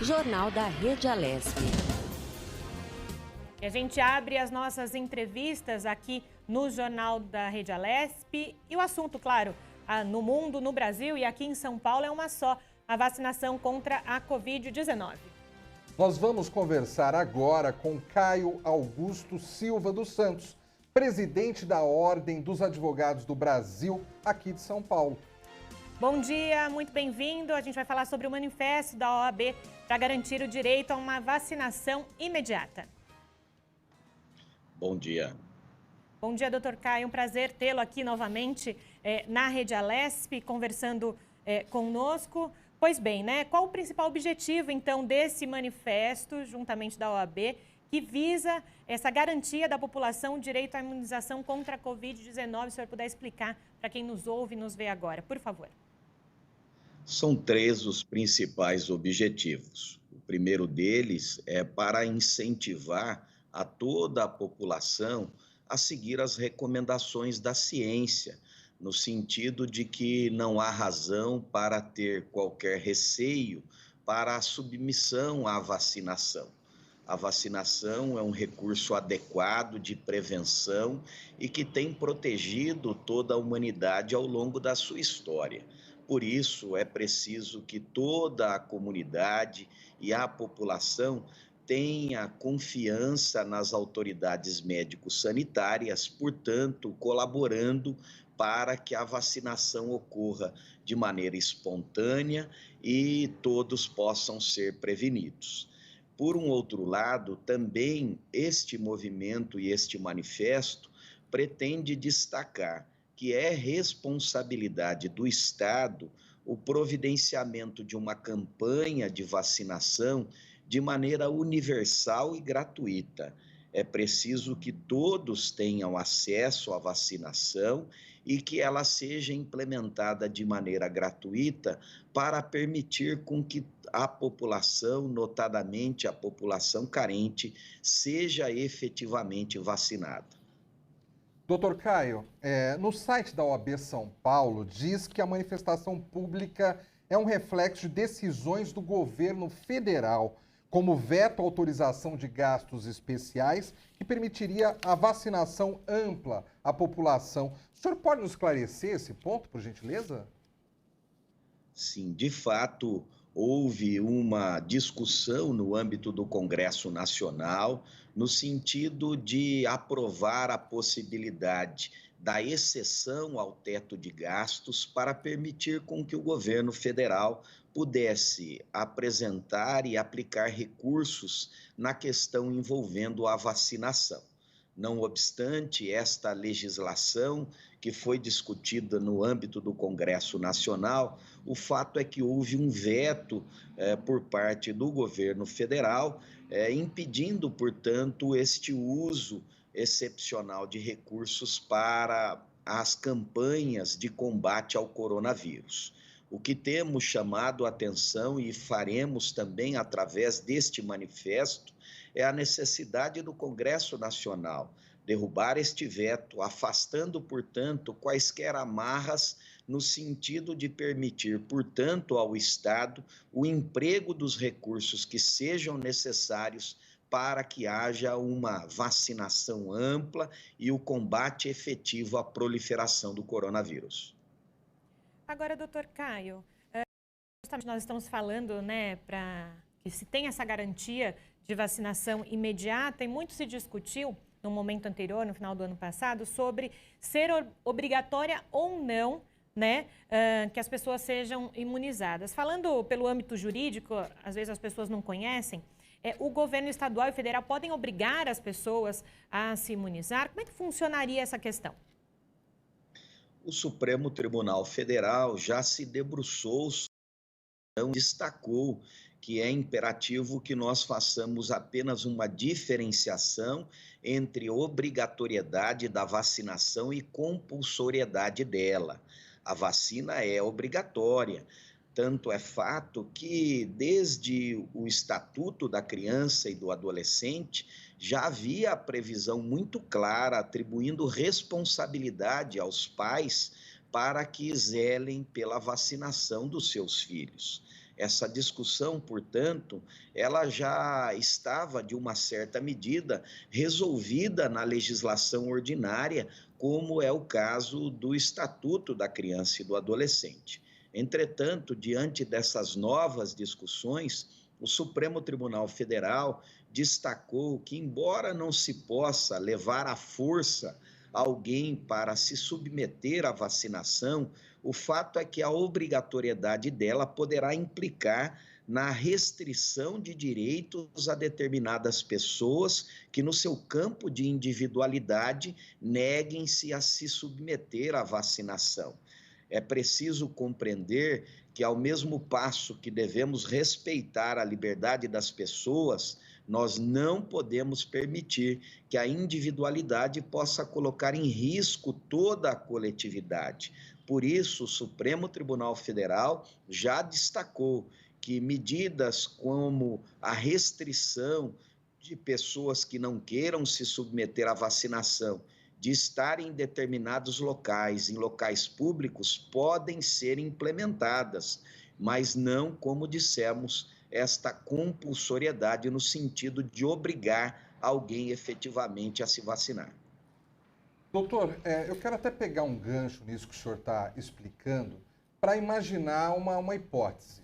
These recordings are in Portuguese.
Jornal da Rede Alesp. E a gente abre as nossas entrevistas aqui no Jornal da Rede Alesp. E o assunto, claro, no mundo, no Brasil e aqui em São Paulo é uma só: a vacinação contra a Covid-19. Nós vamos conversar agora com Caio Augusto Silva dos Santos, presidente da Ordem dos Advogados do Brasil, aqui de São Paulo. Bom dia, muito bem-vindo. A gente vai falar sobre o manifesto da OAB para garantir o direito a uma vacinação imediata. Bom dia. Bom dia, doutor Caio. Um prazer tê-lo aqui novamente na Rede Alesp, conversando conosco. Pois bem, né? Qual o principal objetivo, então, desse manifesto, juntamente da OAB, que visa essa garantia da população, o direito à imunização contra a Covid-19? Se o senhor puder explicar para quem nos ouve e nos vê agora, por favor. São três os principais objetivos. O primeiro deles é para incentivar a toda a população a seguir as recomendações da ciência, no sentido de que não há razão para ter qualquer receio para a submissão à vacinação. A vacinação é um recurso adequado de prevenção e que tem protegido toda a humanidade ao longo da sua história. Por isso, é preciso que toda a comunidade e a população tenha confiança nas autoridades médico-sanitárias, portanto, colaborando para que a vacinação ocorra de maneira espontânea e todos possam ser prevenidos. Por um outro lado, também este movimento e este manifesto pretende destacar que é responsabilidade do Estado o providenciamento de uma campanha de vacinação de maneira universal e gratuita. É preciso que todos tenham acesso à vacinação e que ela seja implementada de maneira gratuita para permitir com que a população, notadamente a população carente, seja efetivamente vacinada. Doutor Caio, no site da OAB São Paulo diz que a manifestação pública é um reflexo de decisões do governo federal, como veto à autorização de gastos especiais, que permitiria a vacinação ampla à população. O senhor pode nos esclarecer esse ponto, por gentileza? Sim, de fato, houve uma discussão no âmbito do Congresso Nacional, no sentido de aprovar a possibilidade da exceção ao teto de gastos para permitir com que o governo federal pudesse apresentar e aplicar recursos na questão envolvendo a vacinação. Não obstante esta legislação que foi discutida no âmbito do Congresso Nacional, o fato é que houve um veto por parte do governo federal, impedindo, portanto, este uso excepcional de recursos para as campanhas de combate ao coronavírus. O que temos chamado a atenção e faremos também através deste manifesto é a necessidade do Congresso Nacional derrubar este veto, afastando, portanto, quaisquer amarras no sentido de permitir, portanto, ao Estado o emprego dos recursos que sejam necessários para que haja uma vacinação ampla e o combate efetivo à proliferação do coronavírus. Agora, doutor Caio, justamente nós estamos falando, né, para que se tenha essa garantia de vacinação imediata, e muito se discutiu no momento anterior, no final do ano passado, sobre ser obrigatória ou não, né, que as pessoas sejam imunizadas. Falando pelo âmbito jurídico, às vezes as pessoas não conhecem, o governo estadual e federal podem obrigar as pessoas a se imunizar? Como é que funcionaria essa questão? O Supremo Tribunal Federal já se debruçou, destacou que é imperativo que nós façamos apenas uma diferenciação entre obrigatoriedade da vacinação e compulsoriedade dela. A vacina é obrigatória. Tanto é fato que, desde o Estatuto da Criança e do Adolescente, já havia a previsão muito clara, atribuindo responsabilidade aos pais para que zelem pela vacinação dos seus filhos. Essa discussão, portanto, ela já estava, de uma certa medida, resolvida na legislação ordinária, como é o caso do Estatuto da Criança e do Adolescente. Entretanto, diante dessas novas discussões, o Supremo Tribunal Federal destacou que, embora não se possa levar à força alguém para se submeter à vacinação, o fato é que a obrigatoriedade dela poderá implicar na restrição de direitos a determinadas pessoas que, no seu campo de individualidade, neguem-se a se submeter à vacinação. É preciso compreender que, ao mesmo passo que devemos respeitar a liberdade das pessoas, nós não podemos permitir que a individualidade possa colocar em risco toda a coletividade. Por isso, o Supremo Tribunal Federal já destacou que medidas como a restrição de pessoas que não queiram se submeter à vacinação, de estar em determinados locais, em locais públicos, podem ser implementadas, mas não, como dissemos, esta compulsoriedade no sentido de obrigar alguém efetivamente a se vacinar. Doutor, eu quero até pegar um gancho nisso que o senhor está explicando para imaginar uma hipótese.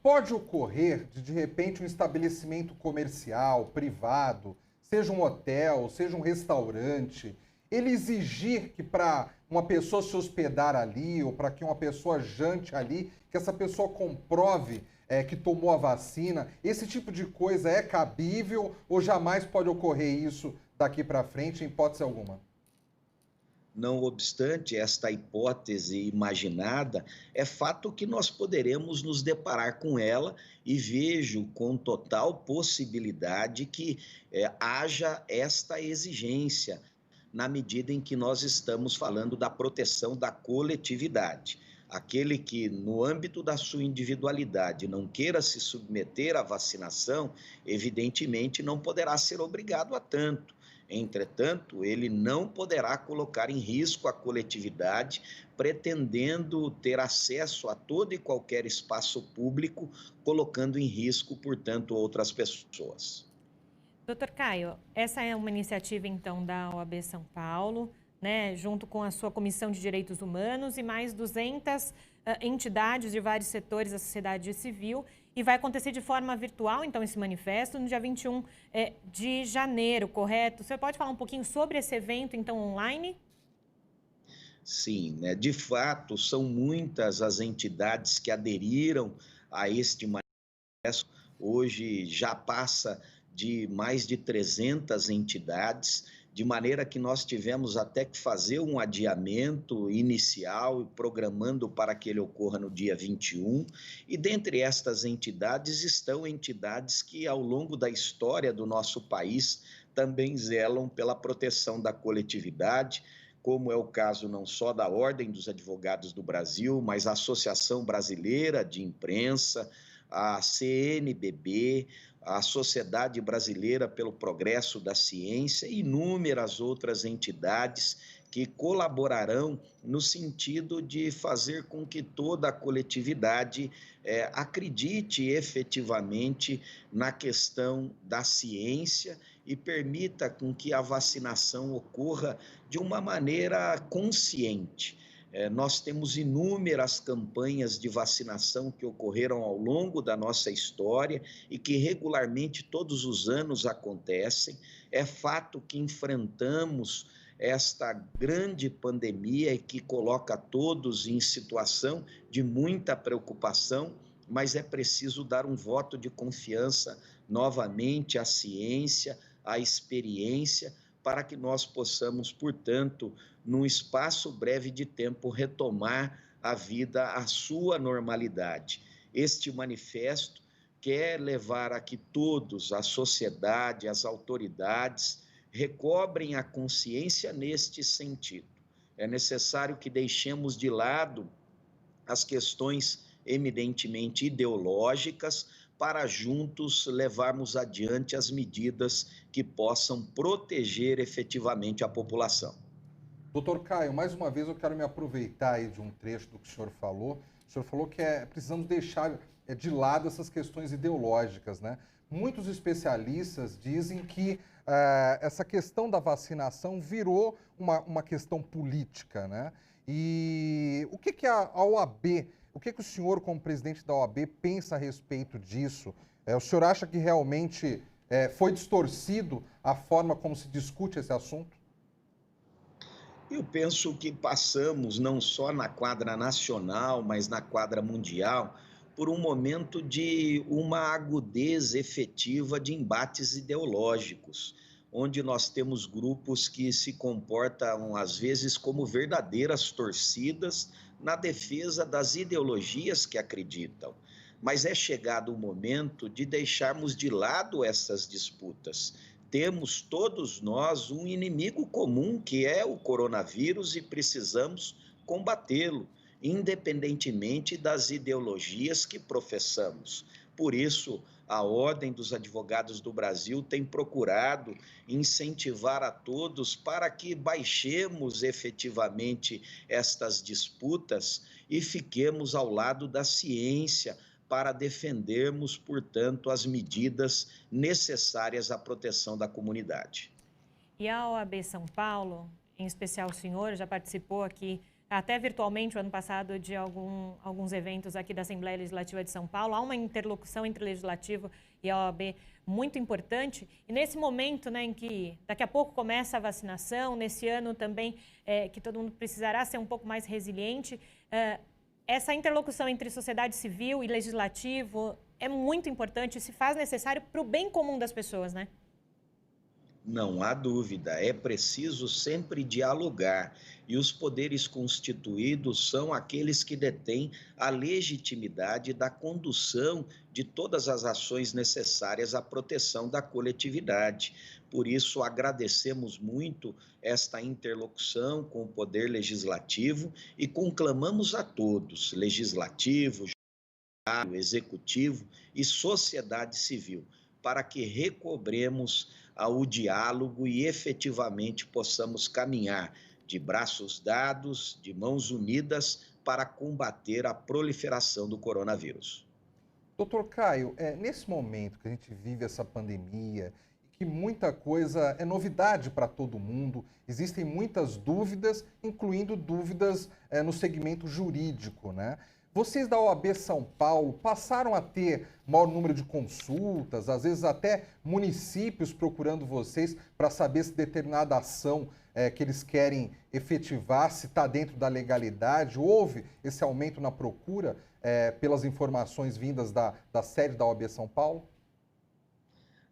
Pode ocorrer de repente, um estabelecimento comercial, privado, seja um hotel, seja um restaurante, ele exigir que para uma pessoa se hospedar ali ou para que uma pessoa jante ali, que essa pessoa comprove que tomou a vacina, esse tipo de coisa é cabível ou jamais pode ocorrer isso daqui para frente, em hipótese alguma? Não obstante esta hipótese imaginada, é fato que nós poderemos nos deparar com ela e vejo com total possibilidade que haja esta exigência, na medida em que nós estamos falando da proteção da coletividade. Aquele que, no âmbito da sua individualidade, não queira se submeter à vacinação, evidentemente não poderá ser obrigado a tanto. Entretanto, ele não poderá colocar em risco a coletividade, pretendendo ter acesso a todo e qualquer espaço público, colocando em risco, portanto, outras pessoas. Doutor Caio, essa é uma iniciativa, então, da OAB São Paulo, né, junto com a sua Comissão de Direitos Humanos e mais 200 entidades de vários setores da sociedade civil, e vai acontecer de forma virtual, então, esse manifesto, no dia 21 de janeiro, correto? Você pode falar um pouquinho sobre esse evento, então, online? Sim, né? De fato, são muitas as entidades que aderiram a este manifesto. Hoje já passa de mais de 300 entidades, de maneira que nós tivemos até que fazer um adiamento inicial e programando para que ele ocorra no dia 21. E dentre estas entidades estão entidades que, ao longo da história do nosso país, também zelam pela proteção da coletividade, como é o caso não só da Ordem dos Advogados do Brasil, mas a Associação Brasileira de Imprensa, a CNBB, a Sociedade Brasileira pelo Progresso da Ciência e inúmeras outras entidades que colaborarão no sentido de fazer com que toda a coletividade acredite efetivamente na questão da ciência e permita com que a vacinação ocorra de uma maneira consciente. Nós temos inúmeras campanhas de vacinação que ocorreram ao longo da nossa história e que regularmente todos os anos acontecem. É fato que enfrentamos esta grande pandemia e que coloca todos em situação de muita preocupação, mas é preciso dar um voto de confiança novamente à ciência, à experiência, para que nós possamos, portanto, num espaço breve de tempo, retomar a vida à sua normalidade. Este manifesto quer levar a que todos, a sociedade, as autoridades, recobrem a consciência neste sentido. É necessário que deixemos de lado as questões eminentemente ideológicas para juntos levarmos adiante as medidas que possam proteger efetivamente a população. Doutor Caio, mais uma vez eu quero me aproveitar aí de um trecho do que o senhor falou. O senhor falou que precisamos deixar de lado essas questões ideológicas, né? Muitos especialistas dizem que essa questão da vacinação virou uma questão política, né? E o que a OAB, o que o senhor, como presidente da OAB, pensa a respeito disso? O senhor acha que realmente foi distorcido a forma como se discute esse assunto? Eu penso que passamos, não só na quadra nacional, mas na quadra mundial, por um momento de uma agudez efetiva de embates ideológicos, onde nós temos grupos que se comportam, às vezes, como verdadeiras torcidas na defesa das ideologias que acreditam. Mas é chegado o momento de deixarmos de lado essas disputas. Temos todos nós um inimigo comum, que é o coronavírus, e precisamos combatê-lo, independentemente das ideologias que professamos. Por isso, a Ordem dos Advogados do Brasil tem procurado incentivar a todos para que baixemos efetivamente estas disputas e fiquemos ao lado da ciência, para defendermos, portanto, as medidas necessárias à proteção da comunidade. E a OAB São Paulo, em especial o senhor, já participou aqui, até virtualmente, o ano passado, de alguns eventos aqui da Assembleia Legislativa de São Paulo. Há uma interlocução entre o Legislativo e a OAB muito importante. E nesse momento, né, em que daqui a pouco começa a vacinação, nesse ano também que todo mundo precisará ser um pouco mais resiliente, essa interlocução entre sociedade civil e legislativo é muito importante e se faz necessário para o bem comum das pessoas, né? Não há dúvida, é preciso sempre dialogar, e os poderes constituídos são aqueles que detêm a legitimidade da condução de todas as ações necessárias à proteção da coletividade. Por isso, agradecemos muito esta interlocução com o Poder Legislativo e conclamamos a todos, Legislativo, Judiciário, Executivo e sociedade civil, para que recobremos o diálogo e efetivamente possamos caminhar de braços dados, de mãos unidas, para combater a proliferação do coronavírus. Doutor Caio, nesse momento que a gente vive essa pandemia, que muita coisa é novidade para todo mundo, existem muitas dúvidas, incluindo dúvidas no segmento jurídico, né? Vocês da OAB São Paulo passaram a ter maior número de consultas, às vezes até municípios procurando vocês para saber se determinada ação que eles querem efetivar, se está dentro da legalidade. Houve esse aumento na procura pelas informações vindas da sede da OAB São Paulo?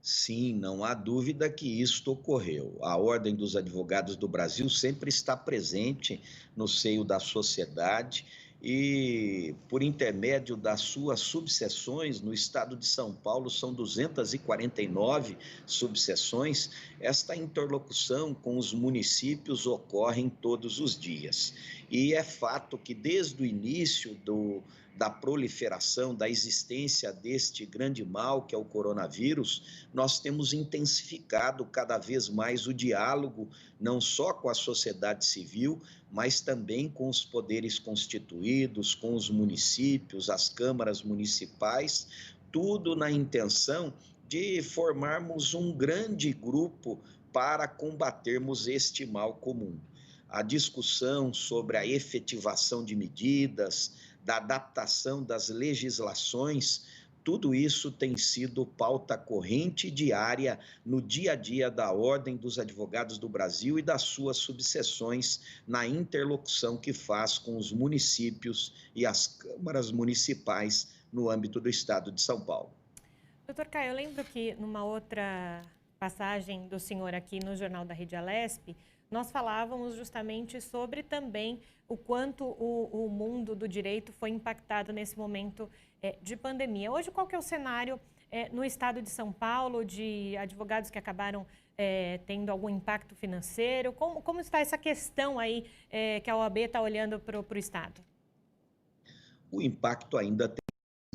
Sim, não há dúvida que isto ocorreu. A Ordem dos Advogados do Brasil sempre está presente no seio da sociedade e, por intermédio das suas subseções, no estado de São Paulo são 249 subseções, esta interlocução com os municípios ocorre todos os dias. E é fato que desde o início da proliferação, da existência deste grande mal que é o coronavírus, nós temos intensificado cada vez mais o diálogo, não só com a sociedade civil, mas também com os poderes constituídos, com os municípios, as câmaras municipais, tudo na intenção de formarmos um grande grupo para combatermos este mal comum. A discussão sobre a efetivação de medidas, da adaptação das legislações, tudo isso tem sido pauta corrente diária no dia a dia da Ordem dos Advogados do Brasil e das suas subseções na interlocução que faz com os municípios e as câmaras municipais no âmbito do estado de São Paulo. Doutor Caio, eu lembro que numa outra passagem do senhor aqui no Jornal da Rede Alesp, nós falávamos justamente sobre também o quanto o mundo do direito foi impactado nesse momento de pandemia. Hoje, qual que é o cenário no estado de São Paulo de advogados que acabaram tendo algum impacto financeiro? Como está essa questão aí que a OAB está olhando para o estado? O impacto ainda tem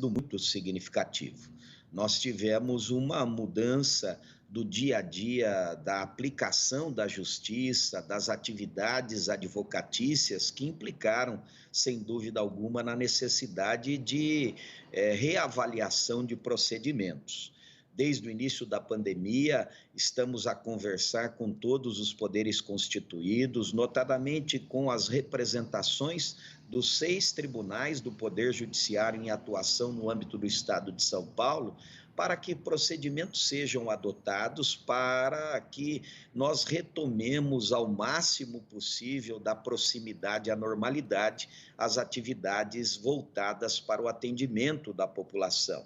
sido muito significativo. Nós tivemos uma mudança do dia a dia, da aplicação da justiça, das atividades advocatícias que implicaram, sem dúvida alguma, na necessidade de reavaliação de procedimentos. Desde o início da pandemia, estamos a conversar com todos os poderes constituídos, notadamente com as representações dos 6 tribunais do Poder Judiciário em atuação no âmbito do Estado de São Paulo, para que procedimentos sejam adotados para que nós retomemos ao máximo possível da proximidade à normalidade as atividades voltadas para o atendimento da população.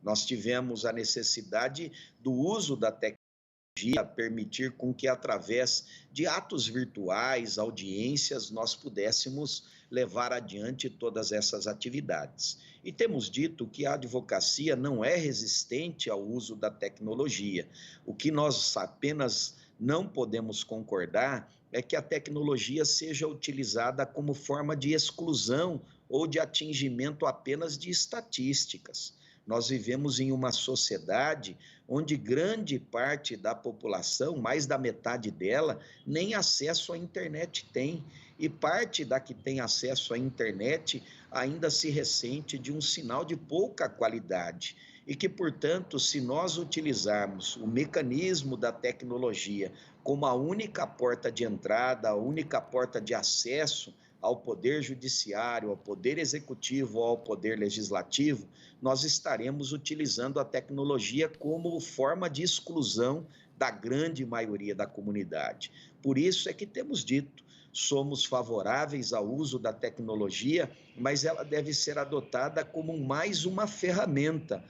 Nós tivemos a necessidade do uso da tecnologia, permitir com que, através de atos virtuais, audiências, nós pudéssemos levar adiante todas essas atividades. E temos dito que a advocacia não é resistente ao uso da tecnologia. O que nós apenas não podemos concordar é que a tecnologia seja utilizada como forma de exclusão ou de atingimento apenas de estatísticas. Nós vivemos em uma sociedade onde grande parte da população, mais da metade dela, nem acesso à internet tem. E parte da que tem acesso à internet ainda se ressente de um sinal de pouca qualidade. E que, portanto, se nós utilizarmos o mecanismo da tecnologia como a única porta de entrada, a única porta de acesso ao Poder Judiciário, ao Poder Executivo ou ao Poder Legislativo, nós estaremos utilizando a tecnologia como forma de exclusão da grande maioria da comunidade. Por isso é que temos dito, somos favoráveis ao uso da tecnologia, mas ela deve ser adotada como mais uma ferramenta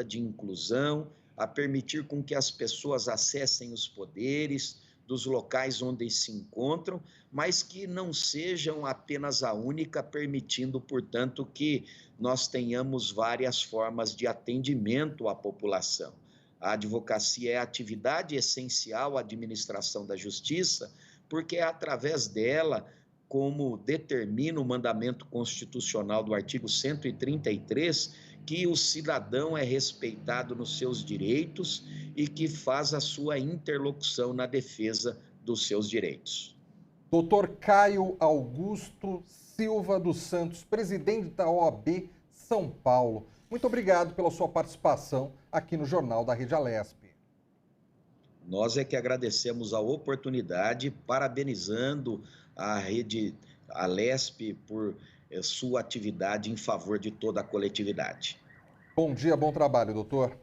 de inclusão, a permitir com que as pessoas acessem os poderes dos locais onde se encontram, mas que não sejam apenas a única, permitindo, portanto, que nós tenhamos várias formas de atendimento à população. A advocacia é a atividade essencial à administração da justiça, porque é através dela, como determina o mandamento constitucional do artigo 133, que o cidadão é respeitado nos seus direitos e que faz a sua interlocução na defesa dos seus direitos. Doutor Caio Augusto Silva dos Santos, presidente da OAB São Paulo. Muito obrigado pela sua participação aqui no Jornal da Rede Alesp. Nós é que agradecemos a oportunidade, parabenizando a Rede Alesp por sua atividade em favor de toda a coletividade. Bom dia, bom trabalho, doutor.